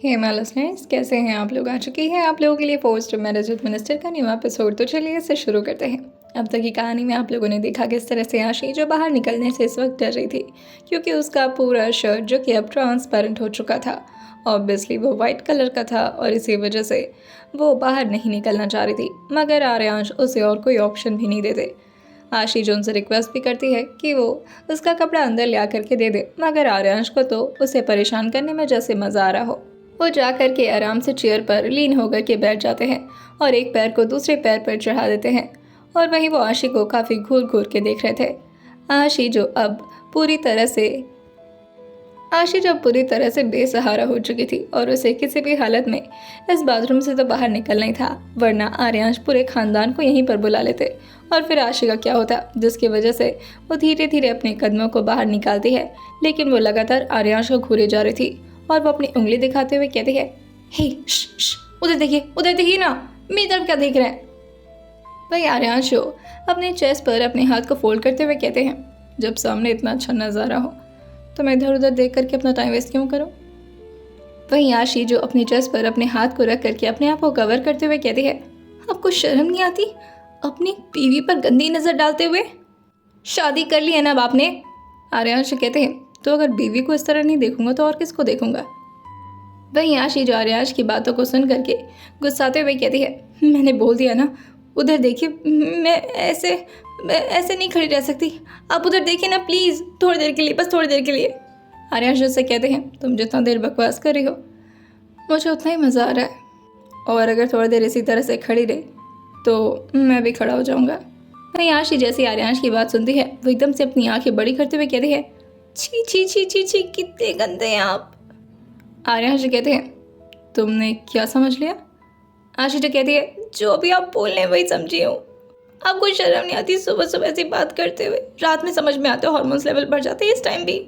Hey my listeners, कैसे हैं आप लोग। आ चुकी है आप लोगों के लिए पोस्ट मैरिज विद मिनिस्टर का न्यू एपिसोड। तो चलिए इसे शुरू करते हैं। अब तक की कहानी में आप लोगों ने देखा किस तरह से आशी जो बाहर निकलने से इस वक्त डर रही थी, क्योंकि उसका पूरा शर्ट जो कि अब ट्रांसपेरेंट हो चुका था, ऑब्वियसली वो वाइट कलर का था और इसी वजह से वो बाहर नहीं निकलना चाह रही थी। मगर आर्यांश उसे और कोई ऑप्शन भी नहीं देते। आशी जो उनसे रिक्वेस्ट भी करती है कि वो उसका कपड़ा अंदर ले आकर के दे दे, मगर आर्यांश को तो उसे परेशान करने में जैसे मज़ा आ रहा हो। वो जा कर के आराम से चेयर पर लीन होकर के बैठ जाते हैं और एक पैर को दूसरे पैर पर चढ़ा देते हैं। और वहीं वो आशी को काफ़ी घूर घूर के देख रहे थे। आशी जो अब पूरी तरह से बेसहारा हो चुकी थी और उसे किसी भी हालत में इस बाथरूम से तो बाहर निकलना ही था, वरना आर्यांश पूरे खानदान को यहीं पर बुला लेते। और फिर आशी का क्या होता, जिसकी वजह से वो धीरे धीरे अपने कदमों को बाहर निकालती है, लेकिन वो लगातार आर्यांश को घूरे जा रही थी। और वो अपनी उंगली दिखाते हुए कहती है, हे उधर देखिए ना, मेरी तरफ क्या देख रहे हैं। भाई आर्यांश अपने चेस्ट पर अपने हाथ को फोल्ड करते हुए कहते हैं, जब सामने इतना अच्छा नज़ारा हो तो मैं इधर उधर देख करके अपना टाइम वेस्ट क्यों करूं। वहीं आशी जो अपने चेस्ट पर अपने हाथ को रख करके अपने आप को कवर करते हुए कहती है, आपको शर्म नहीं आती अपनी बीवी पर गंदी नज़र डालते हुए। शादी कर ली है ना अब आपने। आर्यांश कहते हैं, तो अगर बीवी को इस तरह नहीं देखूंगा तो और किसको देखूंगा। वहीं आशी जो आर्यांश की बातों को सुन करके गुस्साते हुए कहती है, मैंने बोल दिया ना, उधर देखिए, मैं ऐसे नहीं खड़ी रह सकती, आप उधर देखिए ना प्लीज़, थोड़ी देर के लिए, बस थोड़ी देर के लिए। आर्यांश उससे कहते हैं, तुम जितना देर बकवास कर रही हो मुझे उतना ही मज़ा आ रहा है, और अगर थोड़ी देर इसी तरह से खड़ी रही तो मैं भी खड़ा हो जाऊँगा। वहीं आशी जैसी आर्यांश की बात सुनती है, वो एकदम से अपनी आंखें बड़ी करते हुए कहती है, छी छी छी छी छी, कितने गंदे हैं आप। आर्यांश कहते हैं, तुमने क्या समझ लिया। आशी तो कहती है, जो भी आप बोल रहे हैं वही समझी हूँ। आपको शर्म नहीं आती सुबह सुबह ऐसी बात करते हुए, रात में समझ में आते, हार्मोन्स लेवल बढ़ जाते हैं इस टाइम भी।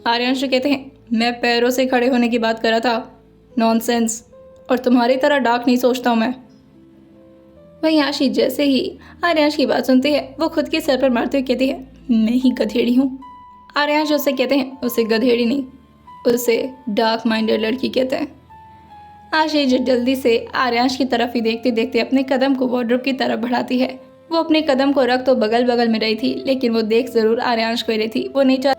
आर्यांश कहते हैं, मैं पैरों से खड़े होने की बात कर रहा था, नॉनसेंस, और तुम्हारी तरह डार्क नहीं सोचता हूँ मैं। वहीं आशी जैसे ही आर्यांश की बात सुनती है, वो खुद के सर पर मारते हुए कहती है, मैं ही गधेड़ी हूँ। आर्यांश उससे कहते हैं, उसे गधेड़ी नहीं, उसे डार्क माइंडेड लड़की कहते हैं। आशी जल्दी से आर्यांश की तरफ ही देखते देखते अपने कदम को वार्डरोब की तरफ बढ़ाती है। वो अपने कदम को रख तो बगल बगल में रही थी, लेकिन वो देख जरूर आर्यांश को ही रही थी।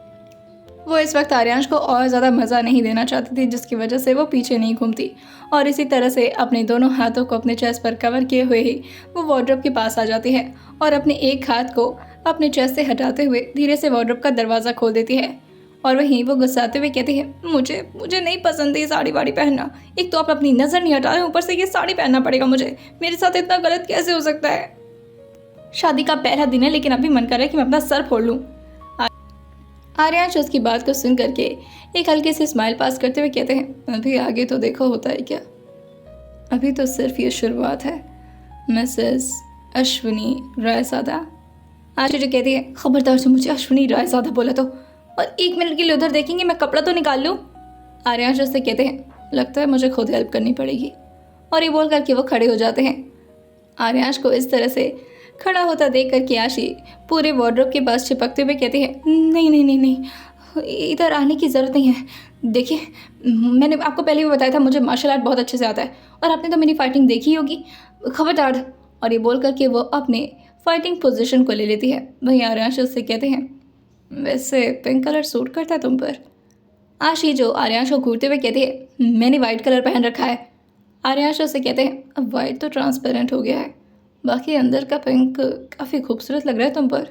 वो इस वक्त आर्यांश को और ज़्यादा मज़ा नहीं देना चाहती थी, जिसकी वजह से वो पीछे नहीं घूमती और इसी तरह से अपने दोनों हाथों को अपने चेस्ट पर कवर किए हुए ही वो वार्डरोब के पास आ जाती है और अपने एक हाथ को अपने चेस्ट से हटाते हुए धीरे से वार्डरोब का दरवाज़ा खोल देती है। और वहीं वो गुस्साते हुए कहती है, मुझे नहीं पसंद ये साड़ी वाड़ी पहनना, एक तो आप अपनी नज़र नहीं हटा रहे, ऊपर से ये साड़ी पहनना पड़ेगा मुझे, मेरे साथ इतना गलत कैसे हो सकता है। शादी का पहला दिन है, लेकिन अभी मन कर रहा है कि मैं अपना सर फोड़ लूँ। आर्यांश उसकी बात को सुन करके एक हल्के से स्माइल पास करते हुए कहते हैं, अभी आगे तो देखो होता है क्या, अभी तो सिर्फ ये शुरुआत है मिसेस अश्विनी रायज़ादा। आशी जो कहती है, खबरदार से मुझे अश्विनी रायज़ादा बोला तो, और एक मिनट के लिए उधर देखेंगे, मैं कपड़ा तो निकाल लूँ। आर्यांश उससे कहते हैं, लगता है मुझे खुद हेल्प करनी पड़ेगी, और ये बोल करके वो खड़े हो जाते हैं। आर्यांश को इस तरह से खड़ा होता देख करके आशी पूरे वार्डरोब के पास चिपकते हुए कहती है, नहीं, इधर आने की ज़रूरत नहीं है। देखिए, मैंने आपको पहले भी बताया था मुझे मार्शल आर्ट बहुत अच्छे से आता है, और आपने तो मेरी फाइटिंग देखी होगी, खबरदार। और ये बोल करके वो अपने फाइटिंग पोजीशन को ले लेती है। वहीं आर्यांश उससे कहते हैं, वैसे पिंक कलर सूट करता है तुम पर। आशी जो आर्यांश को घूरते हुए कहती है, मैंने वाइट कलर पहन रखा है। आर्यांश उससे कहते हैं, अब वाइट तो ट्रांसपेरेंट हो गया है, बाकी अंदर का पिंक काफ़ी खूबसूरत लग रहा है तुम पर।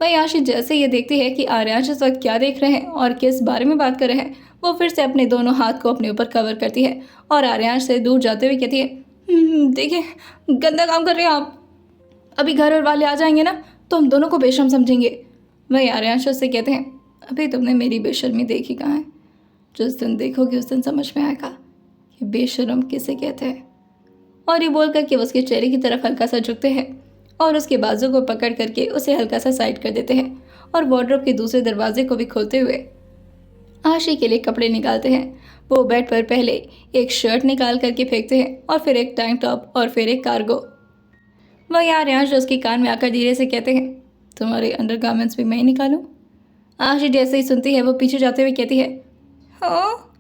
वहीं आशी जैसे ये देखती है कि आर्यांश इस वक्त क्या देख रहे हैं और किस बारे में बात कर रहे हैं, वो फिर से अपने दोनों हाथ को अपने ऊपर कवर करती है और आर्यांश से दूर जाते हुए कहती है, देखिए गंदा काम कर रहे हैं आप, अभी घर और वाले आ जाएंगे ना तो हम दोनों को बेशर्म समझेंगे। वहीं आर्यांश उससे कहते हैं, अभी तुमने मेरी बेशर्मी देखी कहाँ है, जिस दिन देखोगे उस दिन समझ में आएगा कि बेशर्म किसे कहते हैं। और ये बोल करके उसके चेहरे की तरफ हल्का सा झुकते हैं और उसके बाजू को पकड़ करके उसे हल्का सा साइड कर देते हैं और वार्डरोब के दूसरे दरवाजे को भी खोलते हुए आशी के लिए कपड़े निकालते हैं। वो बेड पर पहले एक शर्ट निकाल करके फेंकते हैं और फिर एक टैंक टॉप और फिर एक कार्गो। वही आर्यांश उसके कान में आकर धीरे से कहते हैं, तुम्हारे अंडरगारमेंट्स भी मैं ही निकालूं। आशी जैसे ही सुनती है वो पीछे जाते हुए कहती है, हाँ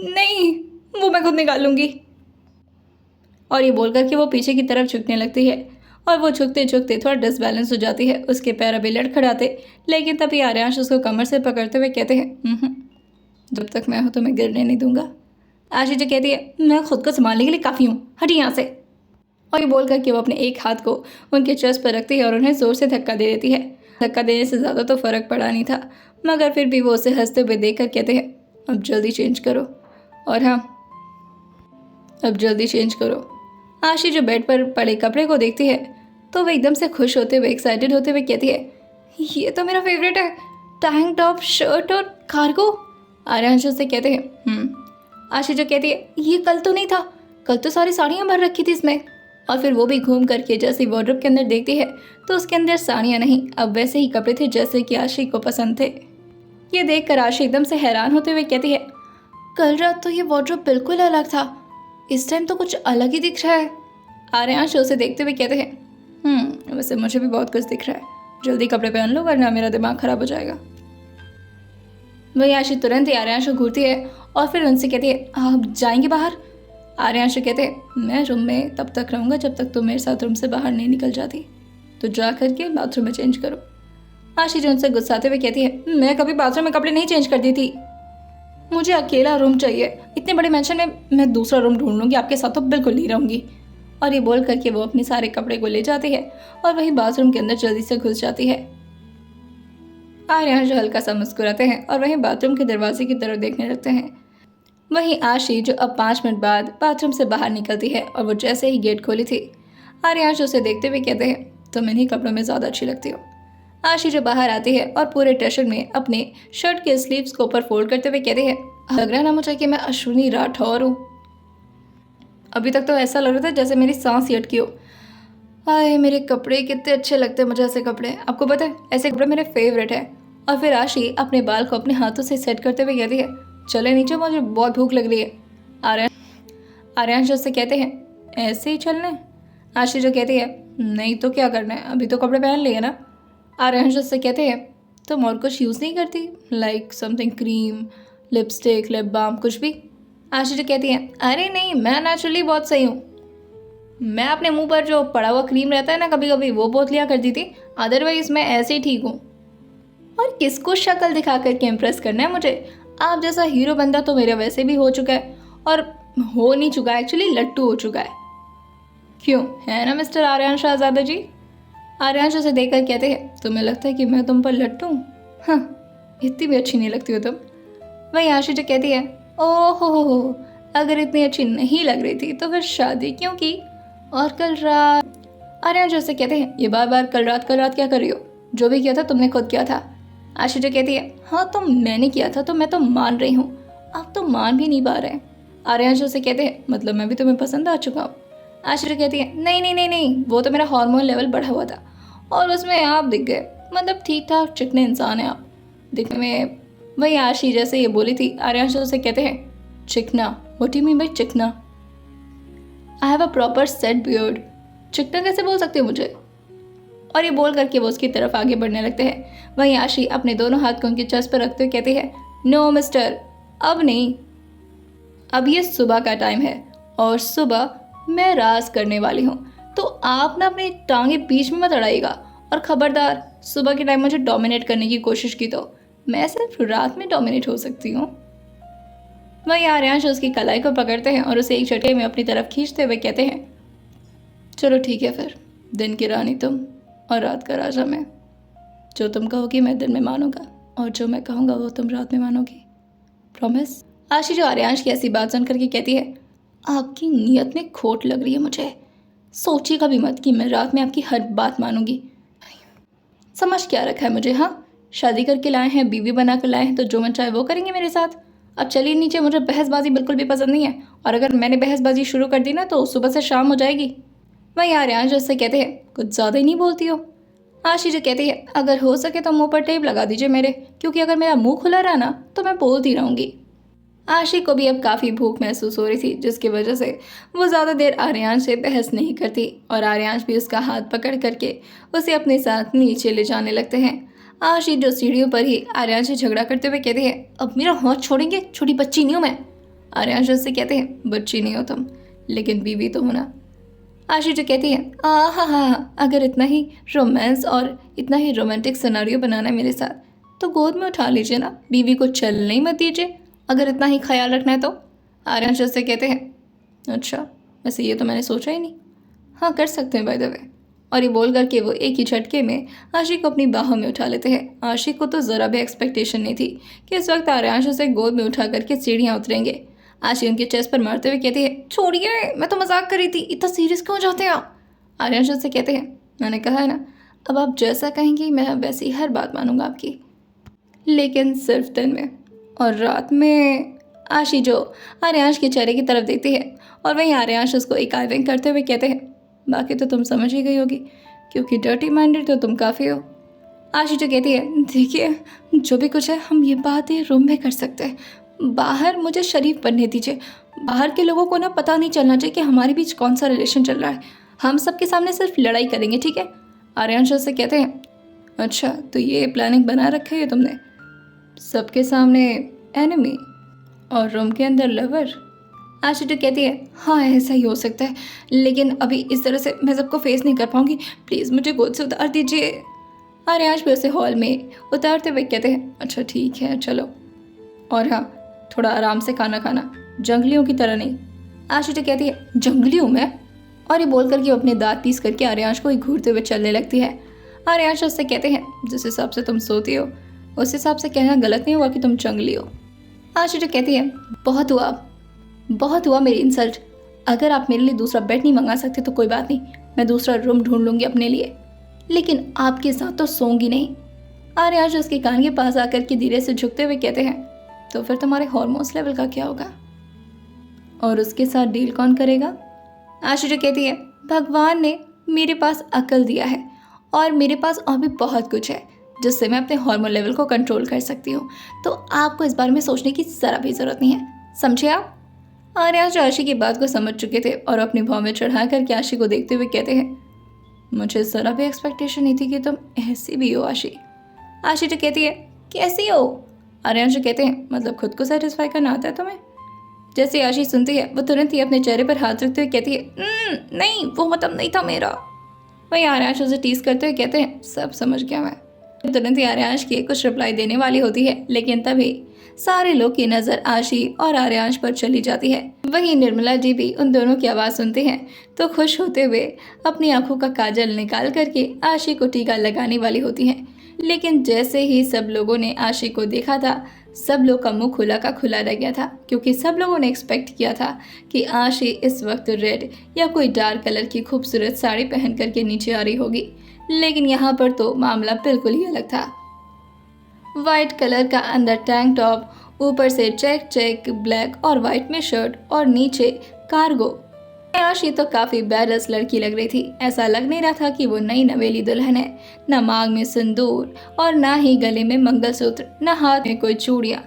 नहीं, वो मैं खुद निकाल लूँगी। और ये बोलकर कि वो पीछे की तरफ झुकने लगती है और वो झुकते झुकते थोड़ा डिसबैलेंस हो जाती है। उसके पैर अभी लड़खड़ाते, लेकिन तभी आर्यांश उसको कमर से पकड़ते हुए कहते हैं, जब तक मैं हूँ तो मैं गिरने नहीं दूंगा। आशी जो कहती है, मैं खुद को संभालने के लिए काफ़ी हूँ, हटी यहाँ से। और ये बोल करके वो अपने एक हाथ को उनके चेस्ट पर रखती है और उन्हें ज़ोर से धक्का दे देती है। धक्का देने से ज़्यादा तो फ़र्क पड़ा नहीं था, मगर फिर भी वो उसे हंसते हुए देख कर कहते हैं, अब जल्दी चेंज करो। और हाँ, अब जल्दी चेंज करो। आशी जो बेड पर पड़े कपड़े को देखती है तो वह एकदम से खुश होते हुए, एक्साइटेड होते हुए कहती है, ये तो मेरा फेवरेट है, टैंक टॉप, शर्ट और कार्गो। आर्यांश से कहते हैं आशी जो कहती है, ये कल तो नहीं था, कल तो सारी साड़ियाँ भर रखी थी इसमें। और फिर वो भी घूम करके जैसे वार्डरोब के अंदर देखती है तो उसके अंदर साड़ियाँ नहीं, अब वैसे ही कपड़े थे जैसे कि आशी को पसंद थे। ये देख कर आशी एकदम से हैरान होते हुए कहती है, कल रात तो ये वार्डरोब बिल्कुल अलग था, इस टाइम तो कुछ अलग ही दिख रहा है। आर्यांश उसे देखते हुए कहते हैं, वैसे मुझे भी बहुत कुछ दिख रहा है, जल्दी कपड़े पहन लो वरना मेरा दिमाग खराब हो जाएगा। वही आशी तुरंत ही आर्यांश को घूरती है और फिर उनसे कहती है, आप जाएंगे बाहर। आर्यांश कहते हैं, मैं रूम में तब तक रहूँगा जब तक तुम मेरे साथ रूम से बाहर नहीं निकल जाती, तो जा करके बाथरूम में चेंज करो। आशी जो उनसे गुस्साते हुए कहती है, मैं कभी बाथरूम में कपड़े नहीं चेंज करती थी, मुझे अकेला रूम चाहिए, इतने बड़े मेंशन में मैं दूसरा रूम ढूंढ लूँगी, आपके साथ तो बिल्कुल नहीं रहूँगी। और ये बोल करके वो अपने सारे कपड़े को ले जाती है और वही बाथरूम के अंदर जल्दी से घुस जाती है। आर्यांश जो हल्का सा मुस्कुराते हैं और वहीं बाथरूम के दरवाजे की तरफ देखने लगते हैं। वहीं आशी जो अब 5 मिनट बाद बाथरूम से बाहर निकलती है और वो जैसे ही गेट खोली थी, आर्यांश उसे देखते हुए कहते हैं, तुम इन्हीं कपड़ों में ज़्यादा अच्छी लगती हो। आशी जो बाहर आती है और पूरे टेंशन में अपने शर्ट के स्लीव्स को ऊपर फोल्ड करते हुए कहते हैं, लग रहा है ना मुझे कि मैं अश्विनी राठौर हूँ। अभी तक तो ऐसा लग रहा था जैसे मेरी सांस ही अटकी हो। हाय, मेरे कपड़े कितने अच्छे लगते हैं मुझे, ऐसे कपड़े। आपको पता है ऐसे कपड़े मेरे फेवरेट है। और फिर आशी अपने बाल को अपने हाथों से सेट करते हुए कहती है, चले नीचे, मुझे बहुत भूख लग रही है। आर्यांश उससे कहते हैं, ऐसे ही चलना है। आशी जो कहती है, नहीं तो क्या करना है, अभी तो कपड़े पहन लिए ना। आर्यांश उससे कहते हैं, तुम और कुछ यूज़ नहीं करती, like something, cream, lipstick, lip balm, कुछ भी। आशी जो कहती है, अरे नहीं, मैं नेचुरली बहुत सही हूँ, मैं अपने मुंह पर जो पड़ा हुआ क्रीम रहता है ना, कभी कभी वो बहुत लिया करती थी, अदरवाइज मैं ऐसे ही ठीक हूँ। और किसको शक्ल दिखा करके इम्प्रेस करना है मुझे, आप जैसा हीरो बंदा तो मेरा वैसे भी हो चुका है, और हो नहीं चुका है, एक्चुअली लट्टू हो चुका है। क्यों, है ना मिस्टर आर्यांश आज़ादा जी। आर्यांश उसे देखकर कहते हैं, तुम्हें लगता है कि मैं तुम पर लट्टू हूँ? हाँ, इतनी भी अच्छी नहीं लगती हो तुम। वही आशी जो कहती है, ओहो हो, अगर इतनी अच्छी नहीं लग रही थी तो फिर शादी क्यों की, और कल रात। आर्यांश उसे कहते हैं, ये बार बार कल रात क्या कर रही हो, जो भी किया था तुमने खुद किया था। आशी जो कहती है, हाँ तो मैंने किया था तो मैं तो मान रही हूँ, आप तो मान भी नहीं पा रहे। आर्यांश उसे कहते हैं, मतलब मैं भी तुम्हें पसंद आ चुका हूँ। आशी जो कहती है, नहीं नहीं नहीं नहीं, वो तो मेरा हार्मोन लेवल बढ़ा हुआ था और उसमें आप दिख गए, मतलब ठीक ठाक चिकने इंसान हैं आप दिखने में। वही आशी जैसे ये बोली थी, आर्यांश उसे कहते हैं, चिकना, व्हाट यू मीन बाय चिकना? I have a proper set beard, चिकना कैसे बोल सकते हो मुझे? और ये बोल करके वो उसकी तरफ आगे बढ़ने लगते हैं। वहीं आशी अपने दोनों हाथ को उनकी चेस्ट पर रखते हुए कहती है, नो मिस्टर, अब नहीं, अब ये सुबह का टाइम है और सुबह मैं राज करने वाली हूँ, तो आप ना अपनी टांगे बीच में मत अड़ाइएगा, और खबरदार सुबह के टाइम मुझे डोमिनेट करने की कोशिश की तो मैं सिर्फ रात में डोमिनेट हो सकती हूँ। वही आर्यांश उसकी कलाई को पकड़ते हैं और उसे एक झटके में अपनी तरफ खींचते हुए कहते हैं, चलो ठीक है फिर, दिन की रानी तुम और रात का राजा मैं, जो तुम कहोगी मैं दिन में मानूंगा और जो मैं कहूँगा वो तुम रात में मानोगी, प्रॉमिस। आशी जो आर्यांश की ऐसी बात सुन करके कहती है, आपकी नीयत में खोट लग रही है मुझे, सोचिए कभी मत कि मैं रात में आपकी हर बात मानूंगी। समझ क्या रखा है मुझे, हाँ, शादी करके लाए हैं, बीवी बना कर लाए हैं, तो जो मन चाहे वो करेंगे मेरे साथ। अब चलिए नीचे, मुझे बहसबाजी बिल्कुल भी पसंद नहीं है, और अगर मैंने बहसबाजी शुरू कर दी ना तो सुबह से शाम हो जाएगी। वहीं आर्यांश उससे कहते हैं, कुछ ज़्यादा ही नहीं बोलती हो। आशी जो कहती है, अगर हो सके तो मुंह पर टेप लगा दीजिए मेरे, क्योंकि अगर मेरा मुंह खुला रहा ना तो मैं बोलती रहूँगी। आशी को भी अब काफ़ी भूख महसूस हो रही थी, जिसकी वजह से वो ज़्यादा देर आर्यांश से बहस नहीं करती और आर्यांश भी उसका हाथ पकड़ करके उसे अपने साथ नीचे ले जाने लगते हैं। आशी जो सीढ़ियों पर ही आर्यांश से झगड़ा करते हुए कहती है, अब मेरा हाथ छोड़ेंगे, छोटी बच्ची नहीं हूँ मैं। आर्यांश उससे कहते हैं बच्ची नहीं हो तुम, लेकिन बीवी तो हो ना। आशी जो कहती है हाँ, अगर इतना ही रोमांस और इतना ही रोमांटिक सिनेरियो बनाना है मेरे साथ तो गोद में उठा लीजिए ना, बीवी को चलने ही मत दीजिए अगर इतना ही ख्याल रखना है तो। आर्यांश उससे कहते हैं अच्छा, वैसे ये तो मैंने सोचा ही नहीं। हाँ कर सकते हैं बाय द वे। और ये बोल करके वो एक ही झटके में आशी को अपनी बाहों में उठा लेते हैं। आशी को तो ज़रा भी एक्सपेक्टेशन नहीं थी कि इस वक्त आर्यांश उसे गोद में उठा करके सीढ़ियाँ उतरेंगे। आशी उनके चेस्ट पर मारते हुए कहती है छोड़िए, मैं तो मजाक कर रही थी, इतना सीरियस क्यों हो जाते हैं आप। आर्यांश उससे कहते हैं मैंने कहा है ना, अब आप जैसा कहेंगी मैं वैसी हर बात मानूंगा आपकी, लेकिन सिर्फ दिन में और रात में। आशी जो आर्यांश के चेहरे की तरफ देखती है और वहीं आर्यांश उसको एक आई विंक करते हुए कहते हैं बाकी तो तुम समझ ही गई होगी, क्योंकि डर्टी माइंडेड तो तुम काफ़ी हो। आशी जो कहती है देखिए जो भी कुछ है हम ये बातें रूम में कर सकते हैं, बाहर मुझे शरीफ बनने दीजिए। बाहर के लोगों को ना पता नहीं चलना चाहिए कि हमारे बीच कौन सा रिलेशन चल रहा है, हम सबके सामने सिर्फ लड़ाई करेंगे, ठीक है। आर्यांश से कहते हैं अच्छा तो ये प्लानिंग बना रखा है तुमने, सबके सामने एनिमी और रूम के अंदर लवर। आशी तो कहती है हाँ ऐसा ही हो सकता है, लेकिन अभी इस तरह से मैं सबको फेस नहीं कर पाऊंगी, प्लीज़ मुझे गोद से उतार दीजिए। आर्यांश भी उसे हॉल में उतारते हुए कहते हैं अच्छा ठीक है चलो, और हाँ थोड़ा आराम से खाना खाना, जंगलियों की तरह नहीं। आशी तो कहती है जंगलियों में, और ये बोल करके वो अपने दांत पीस करके आर्यांश को ही घूरते हुए चलने लगती है। आर्यांश उससे कहते हैं जिस हिसाब से तुम सोती हो उस हिसाब से कहना गलत नहीं हुआ कि तुम जंगली हो। आशी तो कहती है बहुत हुआ मेरी इंसल्ट, अगर आप मेरे लिए दूसरा बेड नहीं मंगा सकते तो कोई बात नहीं, मैं दूसरा रूम ढूंढ लूंगी अपने लिए, लेकिन आपके साथ तो सोऊंगी नहीं। आर्यांश उसके कान के पास आकर के धीरे से झुकते हुए कहते हैं तो फिर तुम्हारे हार्मोन्स लेवल का क्या होगा और उसके साथ डील कौन करेगा। आशी जो कहती है भगवान ने मेरे पास अकल दिया है और मेरे पास और भी बहुत कुछ है जिससे मैं अपने हार्मोन लेवल को कंट्रोल कर सकती हूँ, तो आपको इस बारे में सोचने की ज़रा भी ज़रूरत नहीं है, समझे आप। आर्यांश आशी की बात को समझ चुके थे और अपनी भाव में चढ़ा करके आशी को देखते हुए कहते हैं मुझे ज़रा भी एक्सपेक्टेशन नहीं थी कि तुम ऐसी भी हो आशी। आशी तो कहती है कैसी हो। आर्यांश कहते हैं मतलब खुद को सेटिस्फाई करना आता है तुम्हें। जैसे आशी सुनती है वो तुरंत ही अपने चेहरे पर हाथ रखते हुए कहती है नहीं वो मतलब नहीं था मेरा। वही आर्यांश उसे टीज करते हुए कहते हैं सब समझ गया मैं। तुरंत ही आर्यांश की कुछ रिप्लाई देने वाली होती है, लेकिन तभी सारे लोग की नज़र आशी और आर्यांश पर चली जाती है। वहीं निर्मला जी भी उन दोनों की आवाज़ सुनते हैं तो खुश होते हुए अपनी आंखों का काजल निकाल करके आशी को टीका लगाने वाली होती हैं। लेकिन जैसे ही सब लोगों ने आशी को देखा था सब लोग का मुंह खुला का खुला रह गया था, क्योंकि सब लोगों ने एक्सपेक्ट किया था कि आशी इस वक्त रेड या कोई डार्क कलर की खूबसूरत साड़ी पहन करके नीचे आ रही होगी, लेकिन यहाँ पर तो मामला बिल्कुल ही अलग था। वाइट कलर का अंदर टैंक टॉप, ऊपर से चेक ब्लैक और वाइट में शर्ट और नीचे कार्गो। आशी तो काफी बैरस लड़की लग रही थी, ऐसा लग नहीं रहा था कि वो नई नवेली दुल्हन है। न मांग में सिंदूर और ना ही गले में मंगलसूत्र, न हाथ में कोई चूड़ियां।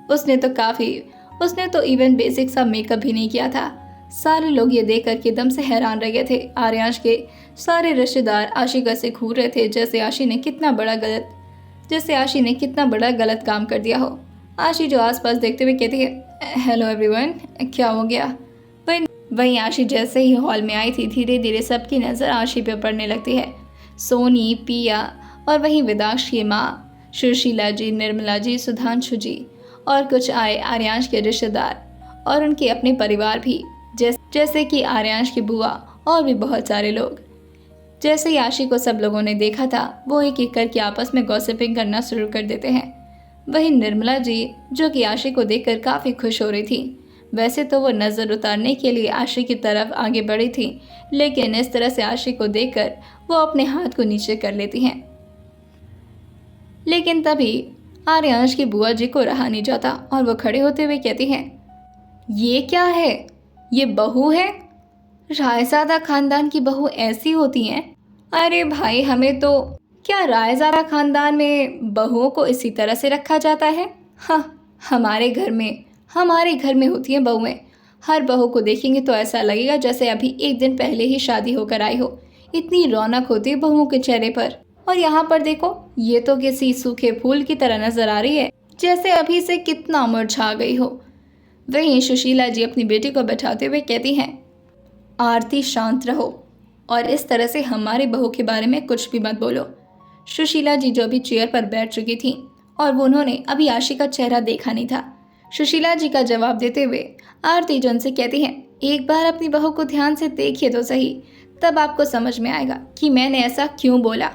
उसने तो इवन बेसिक सा मेकअप भी नहीं किया था। सारे लोग ये देख कर के दम से हैरान रह गए थे। आर्यांश के सारे रिश्तेदार आशिका से घूर रहे थे जैसे आशी ने कितना बड़ा गलत काम कर दिया हो। आशी जो आसपास देखते हुए कहती है हेलो एवरीवन, क्या हो गया। वहीं आशी जैसे ही हॉल में आई थी धीरे धीरे सबकी नज़र आशी पे पड़ने लगती है। सोनी, पिया और वहीं विदाक्ष की माँ सुशीला जी, निर्मला जी, सुधांशु जी और कुछ आए आर्यांश के रिश्तेदार और उनके अपने परिवार भी, जैसे कि आर्यांश की बुआ और भी बहुत सारे लोग। जैसे ही आशी को सब लोगों ने देखा था वो एक एक करके आपस में गॉसिपिंग करना शुरू कर देते हैं। वहीं निर्मला जी जो कि आशी को देखकर काफ़ी खुश हो रही थी। वैसे तो वो नज़र उतारने के लिए आशी की तरफ आगे बढ़ी थी, लेकिन इस तरह से आशी को देखकर वो अपने हाथ को नीचे कर लेती हैं। लेकिन तभी आर्यांश की बुआ जी को रहा नहीं जाता और वो खड़े होते हुए कहती हैं ये क्या है, ये बहू है। रायज़ादा खानदान की बहू ऐसी होती हैं। अरे भाई हमें तो क्या रायज़ादा खानदान में बहुओं को इसी तरह से रखा जाता है। हाँ हमारे घर में होती हैं बहुएं। हर बहू को देखेंगे तो ऐसा लगेगा जैसे अभी एक दिन पहले ही शादी होकर आई हो। इतनी रौनक होती है बहुओं के चेहरे पर। और यहाँ पर देखो ये तो किसी सूखे फूल की तरह नजर आ रही है, जैसे अभी से कितना मुरझा गई हो। वहीं सुशीला जी अपनी बेटी को बैठाते हुए कहती हैं, आरती शांत रहो और इस तरह से हमारी बहू के बारे में कुछ भी मत बोलो। सुशीला जी जो अभी चेयर पर बैठ चुकी थी और वो उन्होंने अभी आशी का चेहरा देखा नहीं था। सुशीला जी का जवाब देते हुए आरती जो उनसे कहती हैं, एक बार अपनी बहू को ध्यान से देखिए तो सही, तब आपको समझ में आएगा कि मैंने ऐसा क्यों बोला।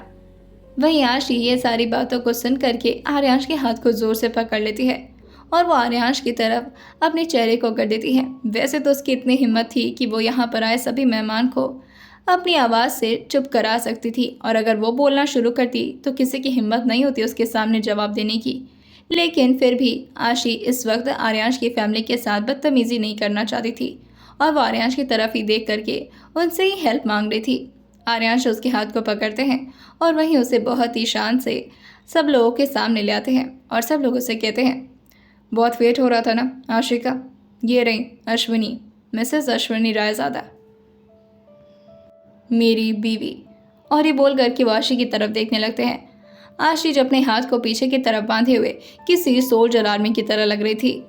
वहीं आशी ये सारी बातों को सुन करके आर्यांश के हाथ को जोर से पकड़ लेती है और वो आर्यांश की तरफ अपने चेहरे को कर देती है। वैसे तो उसकी इतनी हिम्मत थी कि वो यहाँ पर आए सभी मेहमान को अपनी आवाज़ से चुप करा सकती थी, और अगर वो बोलना शुरू करती तो किसी की हिम्मत नहीं होती उसके सामने जवाब देने की। लेकिन फिर भी आशी इस वक्त आर्यांश की फैमिली के साथ बदतमीजी नहीं करना चाहती थी और वो आर्यांश की तरफ ही देख करके उनसे ही हेल्प मांग रही थी। आर्यांश उसके हाथ को पकड़ते हैं और वहीं उसे बहुत ही शान से सब लोगों के सामने ले आते हैं और सब लोग उसे कहते हैं, बहुत वेट हो रहा था ना आशिका, ये रही अश्विनी, मिसेस अश्विनी रायज़ादा, मेरी बीवी। और ये बोल करके वो आशी की तरफ देखने लगते हैं। आशी जो अपने हाथ को पीछे की तरफ बांधे हुए किसी सोल्जर आर्मी की तरह लग रही थी।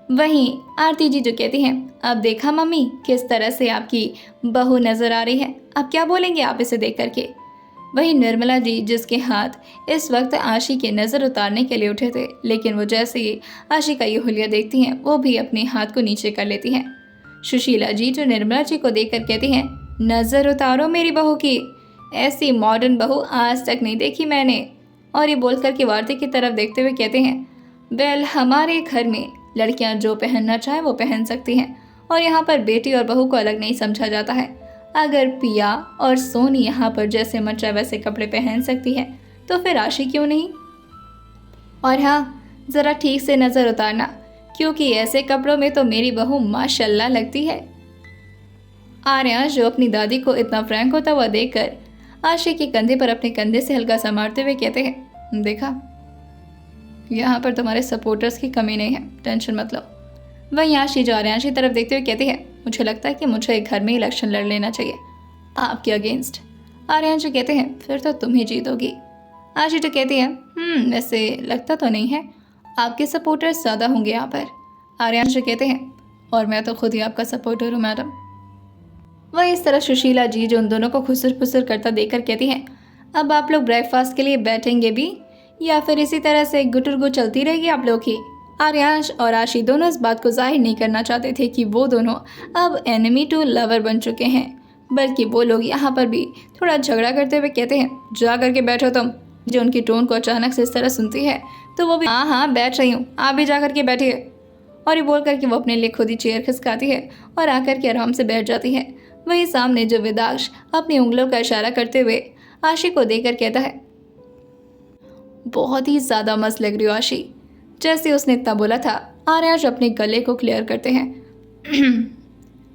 वहीं आरती जी जो कहती हैं, अब देखा मम्मी किस तरह से आपकी बहू नजर आ रही है, अब क्या बोलेंगे आप इसे देख करके। वहीं निर्मला जी जिसके हाथ इस वक्त आशी की नज़र उतारने के लिए उठे थे, लेकिन वो जैसे ही आशी का ये हुलिया देखती हैं वो भी अपने हाथ को नीचे कर लेती हैं। सुशीला जी जो निर्मला जी को देख कर कहती हैं, नज़र उतारो मेरी बहू की, ऐसी मॉडर्न बहू आज तक नहीं देखी मैंने। और ये बोल करके आरती की तरफ देखते हुए कहते हैं, वेल हमारे घर में लड़कियां जो पहनना चाहें वो पहन सकती हैं और यहाँ पर बेटी और बहू को अलग नहीं समझा जाता है। अगर पिया और सोनी यहाँ पर जैसे मन चाहे वैसे कपड़े पहन सकती है तो फिर आशी क्यों नहीं। और हाँ, ज़रा ठीक से नज़र उतारना, क्योंकि ऐसे कपड़ों में तो मेरी बहू माशाल्लाह लगती है। आर्यांश जो अपनी दादी को इतना फ्रैंक होता हुआ देखकर आशी के कंधे पर अपने कंधे से हल्का सा मारते हुए कहते हैं, देखा यहाँ पर तुम्हारे सपोर्टर्स की कमी नहीं है, टेंशन मत लो। वहीं आशी जो आर्यांश की तरफ देखते हुए कहती है, मुझे लगता है कि मुझे एक घर में इलेक्शन लड़ लेना चाहिए आपके अगेंस्ट। आर्यांश जो कहते हैं, फिर तो तुम ही जीतोगी। आशी तो कहती है, वैसे लगता तो नहीं है, आपके सपोर्टर्स ज़्यादा होंगे यहाँ पर। आर्यांश जो कहते हैं, और मैं तो खुद ही आपका सपोर्टर हूँ मैडम। वह इस तरह सुशीला जी जो उन दोनों को खुसर फुसर करता देखकर कहती हैं, अब आप लोग ब्रेकफास्ट के लिए बैठेंगे भी या फिर इसी तरह से गुटुरगु चलती रहेगी आप लोग की। आर्यांश और आशी दोनों इस बात को जाहिर नहीं करना चाहते थे कि वो दोनों अब एनिमी टू लवर बन चुके हैं, बल्कि वो लोग यहाँ पर भी थोड़ा झगड़ा करते हुए कहते हैं, जा करके बैठो तुम। जो उनकी टोन को अचानक से इस तरह सुनती है तो वो भी, हाँ हाँ बैठ रही हूँ, आप भी जा करके बैठिए। और ये बोल करके वो अपने लिए खुद ही चेयर खिसकाती है और आकर के आराम से बैठ जाती है। वहीं सामने जो विदाक्ष अपनी उंगलियों का इशारा करते हुए आशी को देकर कहता है, बहुत ही ज़्यादा मस्त लग रही हो आशी। जैसे उसने इतना बोला था, आर्यांश अपने गले को क्लियर करते हैं।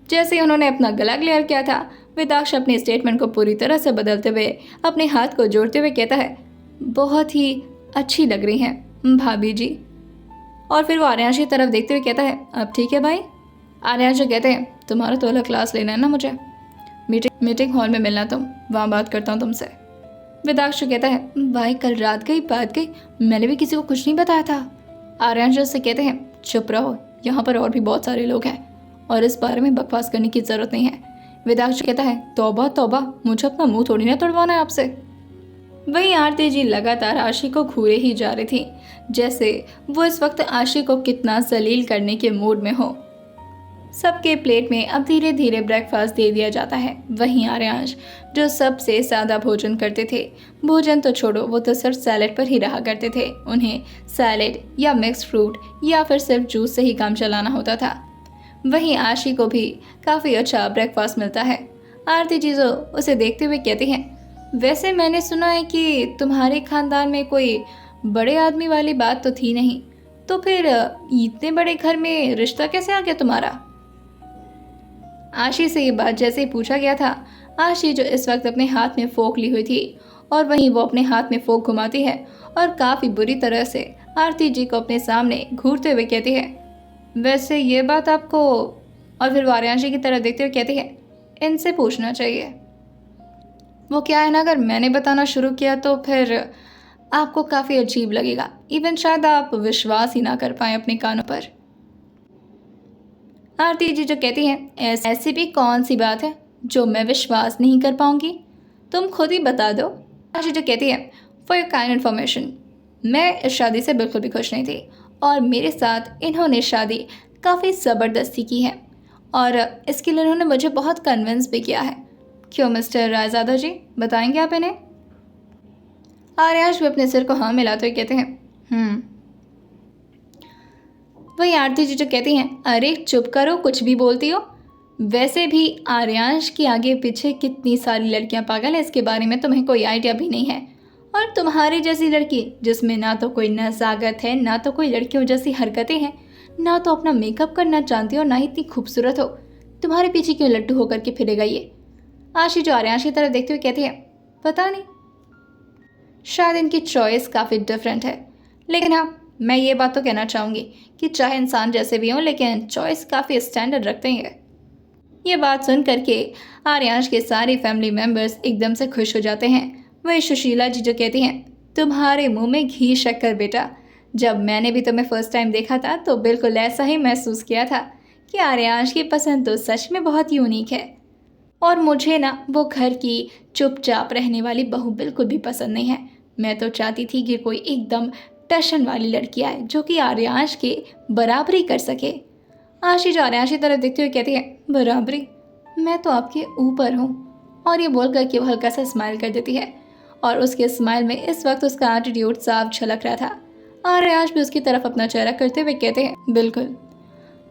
जैसे उन्होंने अपना गला क्लियर किया था, विदाक्ष अपने स्टेटमेंट को पूरी तरह से बदलते हुए अपने हाथ को जोड़ते हुए कहता है, बहुत ही अच्छी लग रही हैं भाभी जी। और फिर वो आर्यांश की तरफ देखते हुए कहता है, अब ठीक है भाई। आर्यांश कहते हैं, तुम्हारा तो अलग क्लास लेना है ना, मुझे मीटिंग हॉल में मिलना, तुम वहाँ बात करता हूँ तुमसे। विदाक्ष कहता है, भाई कल रात गई बात गई, मैंने भी किसी को कुछ नहीं बताया था। आर्यांश से कहते हैं, चुप रहो, यहाँ पर और भी बहुत सारे लोग हैं और इस बारे में बकवास करने की ज़रूरत नहीं है। विदाक्ष कहता है, तौबा तौबा, मुझे अपना मुंह थोड़ी ना तोड़वाना है आपसे। वहीं आरती जी लगातार आशी को घूरे ही जा रही थी, जैसे वो इस वक्त आशी को कितना जलील करने के मूड में हो। सबके प्लेट में अब धीरे धीरे ब्रेकफास्ट दे दिया जाता है। वहीं आर्यांश जो सबसे सादा भोजन करते थे, भोजन तो छोड़ो, वो तो सिर्फ सैलेड पर ही रहा करते थे। उन्हें सैलेड या मिक्स फ्रूट या फिर सिर्फ जूस से ही काम चलाना होता था। वहीं आशी को भी काफ़ी अच्छा ब्रेकफास्ट मिलता है। आरती जी जो उसे देखते हुए कहती हैं, वैसे मैंने सुना है कि तुम्हारे खानदान में कोई बड़े आदमी वाली बात तो थी नहीं, तो फिर इतने बड़े घर में रिश्ता कैसे आ गया तुम्हारा। आशी से ये बात जैसे ही पूछा गया था, आशी जो इस वक्त अपने हाथ में फोक ली हुई थी और वहीं वो अपने हाथ में फोक घुमाती है और काफ़ी बुरी तरह से आरती जी को अपने सामने घूरते हुए कहती है, वैसे ये बात आपको। और फिर आर्यांशी की तरफ देखते हुए कहती है, इनसे पूछना चाहिए। वो क्या है ना, अगर मैंने बताना शुरू किया तो फिर आपको काफ़ी अजीब लगेगा, इवन शायद आप विश्वास ही ना कर पाएँ अपने कानों पर। आरती जी जो कहती हैं, ऐसी भी कौन सी बात है जो मैं विश्वास नहीं कर पाऊंगी, तुम खुद ही बता दो। आशी जो कहती है, फॉर योर काइंड इन्फॉर्मेशन, मैं इस शादी से बिल्कुल भी खुश नहीं थी और मेरे साथ इन्होंने शादी काफ़ी ज़बरदस्ती की है और इसके लिए इन्होंने मुझे बहुत कन्विंस भी किया है। क्यों मिस्टर रायज़ादा जी, बताएंगे आप इन्हें? आर्याश भी अपने सिर को हाँ मिलाते हुए कहते हैं। वही आरती जी जो कहती हैं, अरे चुप करो, कुछ भी बोलती हो। वैसे भी आर्यांश के आगे पीछे कितनी सारी लड़कियां पागल हैं, इसके बारे में तुम्हें कोई आइडिया भी नहीं है। और तुम्हारी जैसी लड़की जिसमें ना तो कोई नज़ाकत है, ना तो कोई लड़कियों जैसी हरकतें हैं, ना तो अपना मेकअप करना जानती हो, ना ही इतनी खूबसूरत हो, तुम्हारे पीछे क्यों लड्डू होकर के फिरेगा ये? आशी जो आर्यांश की तरफ देखते हुए कहती है, पता नहीं, शायद इनकी चॉइस काफ़ी डिफरेंट है। लेकिन हाँ, मैं ये बात तो कहना चाहूँगी कि चाहे इंसान जैसे भी हों, लेकिन चॉइस काफ़ी स्टैंडर्ड रखते हैं। ये बात सुन करके आर्यांश के सारे फैमिली मेम्बर्स एकदम से खुश हो जाते हैं। वही सुशीला जी जो कहती हैं, तुम्हारे मुंह में घी शक्कर बेटा, जब मैंने भी तुम्हें फर्स्ट टाइम देखा था तो बिल्कुल ऐसा ही महसूस किया था कि आर्यांश की पसंद तो सच में बहुत यूनिक है और मुझे ना वो घर की चुपचाप रहने वाली बहू बिल्कुल भी पसंद नहीं है। मैं तो चाहती थी कि कोई एकदम टशन वाली लड़की आए जो कि आर्यांश के बराबरी कर सके। आशी जो आर्यांश की तरफ देखते हुए कहती है, बराबरी? मैं तो आपके ऊपर हूँ। और ये बोल करके वो हल्का सा स्माइल कर देती है और उसके स्माइल में इस वक्त उसका एटीट्यूड साफ झलक रहा था। आर्यांश भी उसकी तरफ अपना चेहरा करते हुए कहते हैं, बिल्कुल,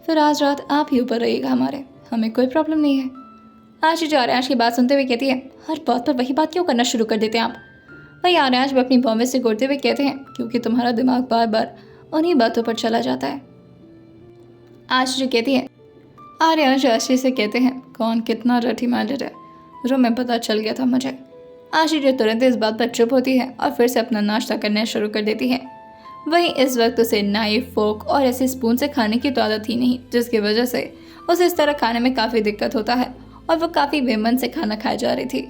फिर आज रात आप ही ऊपर रहिएगा हमारे, हमें कोई प्रॉब्लम नहीं है। आशी जो आर्यांश की बात सुनते हुए कहती है, हर बात पर वही बात क्यों करना शुरू कर देते हैं आप? वही आर्यांश भी अपनी बॉम्बे से घूरते हुए कहते हैं, क्योंकि तुम्हारा दिमाग बार बार उन्हीं बातों पर चला जाता है। आशी जो कहती है, आर्यांश आशी से कहते हैं, कौन कितना रटी माइंडेड है, जो मैं पता चल गया था मुझे। आशी जो तुरंत इस बात पर चुप होती है और फिर से अपना नाश्ता करना शुरू कर देती है। वहीं इस वक्त उसे नाइफ, फोक और ऐसे स्पून से खाने की तो आदत ही नहीं, जिसकी वजह से उसे इस तरह खाने में काफ़ी दिक्कत होता है और वो काफ़ी बेमन से खाना खाए जा रही थी।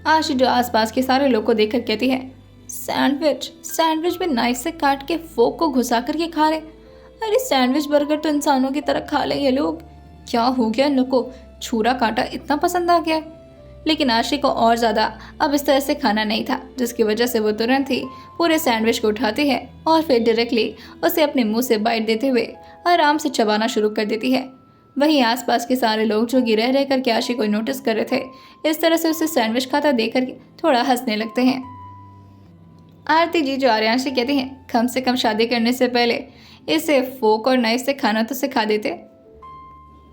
आशी जो आसपास के सारे लोग को देखकर कहती है, सैंडविच में नाइफ से काट के फोक को घुसा करके खा रहे। अरे सैंडविच बर्गर तो इंसानों की तरह खा ले ये लोग, क्या हो गया इन लोग को, छुरा काटा इतना पसंद आ गया है। लेकिन आशी को और ज़्यादा अब इस तरह से खाना नहीं था, जिसकी वजह से वो तुरंत ही पूरे सैंडविच को उठाती है और फिर डायरेक्टली उसे अपने मुंह से बाइट देते हुए आराम से चबाना शुरू कर देती है। वहीं आसपास के सारे लोग जो कि रह करके आशी को नोटिस कर रहे थे, इस तरह से उसे सैंडविच खाता देख कर थोड़ा हंसने लगते हैं। आरती जी जो आर्यांश से कहती हैं, कम से कम शादी करने से पहले इसे फोक और नाइफ से खाना तो सिखा देते।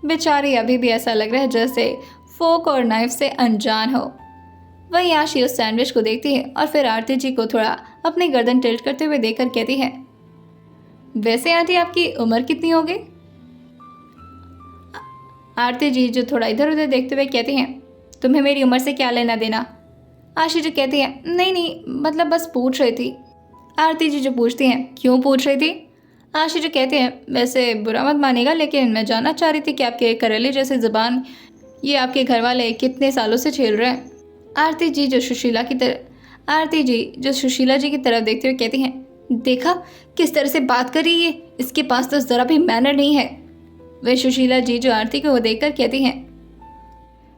बेचारी अभी भी ऐसा लग रहा है जैसे फोक और नाइफ से अनजान हो। वहीं आशी उस सैंडविच को देखती है और फिर आरती जी को थोड़ा अपनी गर्दन टिल्ट करते हुए देखकर कहती है, वैसे आंटी आपकी उम्र कितनी होगी? आरती जी जो थोड़ा इधर उधर देखते हुए कहती हैं, तुम्हें मेरी उम्र से क्या लेना देना? आशी जो कहती है, नहीं मतलब बस पूछ रही थी। आरती जी जो पूछती हैं, क्यों पूछ रही थी? आशी जो कहते हैं, वैसे बुरा मत मानेगा लेकिन मैं जानना चाह रही थी कि आपके करेले जैसे ज़ुबान ये आपके घर वाले कितने सालों से झेल रहे हैं। आरती जी जो सुशीला जी की तरफ देखते हुए कहती हैं, देखा किस तरह से बात कर रही है, इसके पास तो ज़रा भी मैनर नहीं है। वही सुशीला जी जो आरती को देखकर कहती हैं,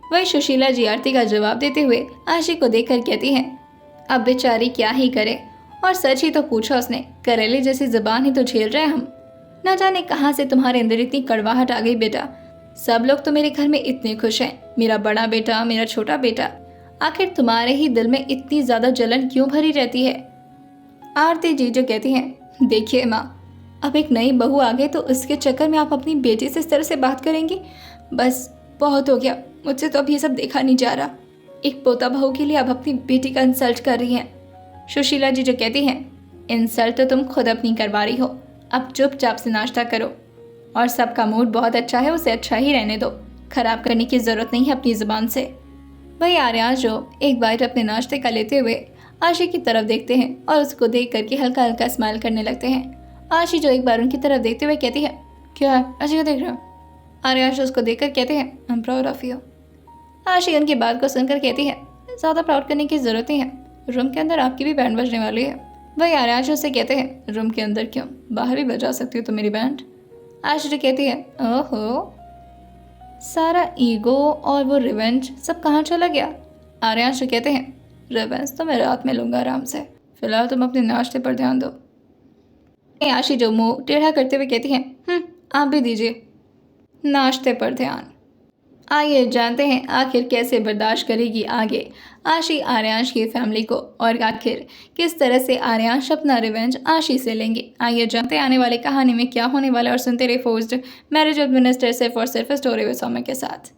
वही सुशीला जी आरती का जवाब देते हुए आशी को देखकर कहती हैं, अब बेचारी क्या ही करे, और सच ही तो पूछा उसने, करेले जैसी ज़बान ही तो झेल रहे हैं हम। ना जाने कहाँ से तुम्हारे अंदर इतनी कड़वाहट आ गई बेटा। सब लोग तो मेरे घर में इतने खुश हैं, मेरा बड़ा बेटा, मेरा छोटा बेटा, आखिर तुम्हारे ही दिल में इतनी ज़्यादा जलन क्यों भरी रहती है? आरती जी जो कहती हैं, देखिए माँ, अब एक नई बहू आ गई तो उसके चक्कर में आप अपनी बेटी से इस तरह से बात करेंगी, बस बहुत हो गया, मुझसे तो अब ये सब देखा नहीं जा रहा। एक पोता बहू के लिए अब अपनी बेटी का इंसल्ट कर रही हैं। सुशीला जी जो कहती हैं, इंसल्ट तो तुम खुद अपनी करवा रही हो, अब चुपचाप से नाश्ता करो, और सबका मूड बहुत अच्छा है, उसे अच्छा ही रहने दो, खराब करने की ज़रूरत नहीं है अपनी ज़ुबान से। वही आर्यांश जो एक बाइट अपने नाश्ते का लेते हुए आशी की तरफ देखते हैं और उसको देख करके हल्का हल्का स्माइल करने लगते हैं। आशी जो एक बार उनकी तरफ देखते हुए कहती है, क्या है आशी को देख रहे हो? आर्यांश उसको देखकर कहते हैं, I am proud of you. आशी उनकी बात को सुनकर कहती है, ज़्यादा प्राउड करने की ज़रूरत नहीं है, रूम के अंदर आपकी भी बैंड बजने वाली है। वही आर्यांश उससे कहते हैं, रूम के अंदर क्यों, बाहर भी बजा सकती हो तो मेरी बैंड। आशी कहती है, ओहो, सारा ईगो और वो रिवेंज सब कहाँ चला गया? आर्यांश कहते हैं, रिवेंज तो मैं रात में लूँगा आराम से, फिलहाल तुम अपने नाश्ते पर ध्यान दो। आशी जो मुंह टेढ़ा करते हुए कहती हैं, आप भी दीजिए नाश्ते पर ध्यान। आइए जानते हैं आखिर कैसे बर्दाश्त करेगी आगे आशी आर्यांश की फैमिली को, और आखिर किस तरह से आर्यांश अपना रिवेंज आशी से लेंगे। आइए जानते हैं आने वाली कहानी में क्या होने वाला है, और सुनते रहे फोर्स्ड मैरिज ऑफ मिनिस्टर सिर्फ और सिर्फ स्टोरी विद सौम्य के साथ।